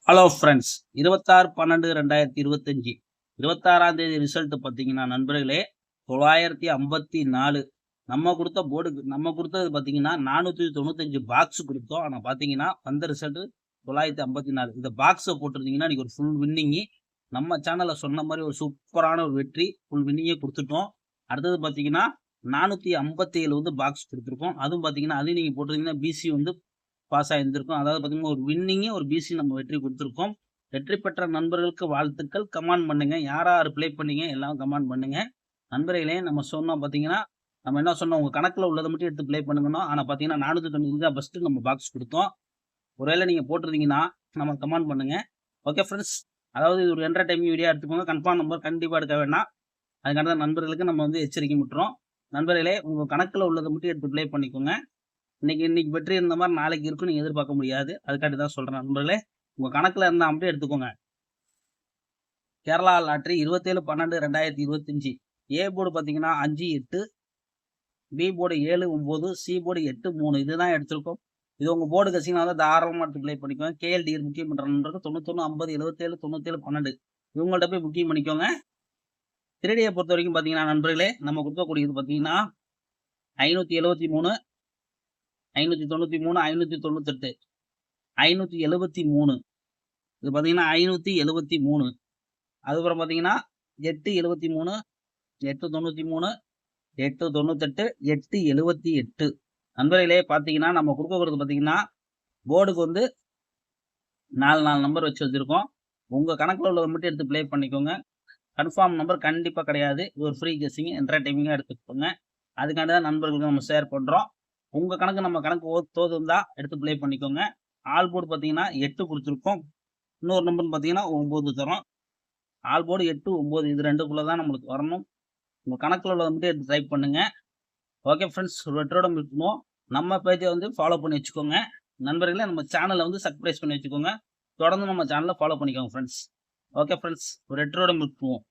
Hello friends, 26/12/2025 26ஆம் தேதி result பார்த்தீங்கன்னா நண்பர்களே 954. நம்ம கொடுத்தது பார்த்தீங்கன்னா 495 பாக்ஸ் கொடுத்தோம். ஆனால் பார்த்தீங்கன்னா வந்த ரிசல்ட் 954. இந்த பாக்ஸை போட்டிருந்தீங்கன்னா இன்னைக்கு ஒரு ஃபுல் வின்னிங்கு. நம்ம சேனலில் சொன்ன மாதிரி ஒரு சூப்பரான ஒரு வெற்றி, ஃபுல் வின்னிங்கே கொடுத்துட்டோம். அடுத்தது பார்த்தீங்கன்னா 457 வந்து பாக்ஸ் கொடுத்துருக்கோம். அதுவும் பார்த்தீங்கன்னா அதையும் நீங்கள் போட்டிருந்தீங்கன்னா பிசி வந்து பாஸ் ஆகியிருந்திருக்கும். அதாவது பார்த்தீங்கன்னா ஒரு வின்னிங்கே ஒரு பிசி நம்ம வெற்றி கொடுத்துருக்கோம். வெற்றி பெற்ற நண்பர்களுக்கு வாழ்த்துக்கள். கமெண்ட் பண்ணுங்க. யார் யார் ப்ளே பண்ணீங்க எல்லாம் கமெண்ட் பண்ணுங்க. நண்பர்களே, நம்ம சொன்னோம் பார்த்தீங்கன்னா நம்ம என்ன சொன்னோம், உங்கள் கணக்கில் உள்ளதை மட்டும் எடுத்து ப்ளே பண்ணுங்கணும். ஆனால் பார்த்தீங்கன்னா 490 தான் ஃபஸ்ட்டு நம்ம பாக்ஸ் கொடுத்தோம். ஒருவேளை நீங்கள் போட்டிருந்தீங்கன்னா நம்ம கமெண்ட் பண்ணுங்க. ஓகே ஃப்ரெண்ட்ஸ், அதாவது இது ஒரு என்டர்டைமிங் வீடியோ எடுத்துக்கோங்க. கன்ஃபார்ம் நம்பர் கண்டிப்பாக எடுக்க வேண்டாம். அதுக்காக தான் நண்பர்களுக்கு நம்ம வந்து எச்சரிக்கை விட்டுறோம். நண்பர்களே, உங்கள் கணக்கில் உள்ளதை மட்டும் எடுத்து ப்ளே பண்ணிக்கோங்க. இன்னைக்கு வெற்றி இருந்த மாதிரி நாளைக்கு இருக்கும் நீங்க எதிர்பார்க்க முடியாது. அதுக்காண்டி தான் சொல்றேன் நண்பர்களே, உங்க கணக்குல இருந்த அப்படியே எடுத்துக்கோங்க. கேரளா லாட்டரி 27/12/2025 ஏ போர்டு பார்த்தீங்கன்னா 5, 8, பி போர்டு 7, 9, சி போர்டு 8, 3 இதுதான் எடுத்திருக்கோம். இது உங்க போர்டு கசிங்கன்னா தான் தாராளமாக எடுத்து ப்ளே பண்ணிக்கோங்க. கேஎல்டி புக்கிங் பண்ற நண்பர்கள் 91 50 77 97 12 இவங்கள்ட்ட போய் புக்கிங் பண்ணிக்கோங்க. 3Dயை பொறுத்த வரைக்கும் பார்த்தீங்கன்னா நண்பர்களே, நம்ம கொடுக்கக்கூடியது பார்த்தீங்கன்னா 573, 593, 598, 573. இது பார்த்தீங்கன்னா 573. அதுக்கப்புறம் பார்த்தீங்கன்னா 873, 893, 898, 878. நண்பர்களே பார்த்தீங்கன்னா நம்ம கொடுக்கறது பார்த்தீங்கன்னா போர்டுக்கு வந்து 4 நம்பர் வச்சு வச்சிருக்கோம். உங்கள் கணக்கில் உள்ளதை மட்டும் எடுத்து ப்ளே பண்ணிக்கோங்க. கன்ஃபார்ம் நம்பர் கண்டிப்பாக கிடையாது. இது ஒரு ஃப்ரீ கெஸ்ஸிங், என்டர்டைமிங்காக எடுத்துக்கோங்க. அதுக்காண்டி தான் நண்பர்களுக்கு நம்ம ஷேர் பண்ணுறோம். உங்கள் கணக்கு நம்ம கணக்கு தோதுந்தா எடுத்து ப்ளே பண்ணிக்கோங்க. ஆல் போர்டு பார்த்தீங்கன்னா 8 கொடுத்துருக்கோம். இன்னொரு நம்பர்னு பார்த்தீங்கன்னா 9 தரோம். ஆல் போர்டு 8, 9 இது ரெண்டுக்குள்ளே தான் நம்மளுக்கு வரணும். உங்கள் கணக்கில் உள்ளதை மட்டும் எடுத்து டைப் பண்ணுங்க. ஓகே ஃப்ரெண்ட்ஸ், ஒரு வெற்றியோட இருக்கணும். நம்ம பேஜை வந்து ஃபாலோ பண்ணி வச்சுக்கோங்க. நண்பர்களே, நம்ம சேனலை வந்து சப்ஸ்கிரைப் பண்ணி வச்சுக்கோங்க. தொடர்ந்து நம்ம சேனலை ஃபாலோ பண்ணிக்கோங்க ஃப்ரெண்ட்ஸ். ஓகே ஃப்ரெண்ட்ஸ், ஒரு வெற்றியோட இருக்குவோம்.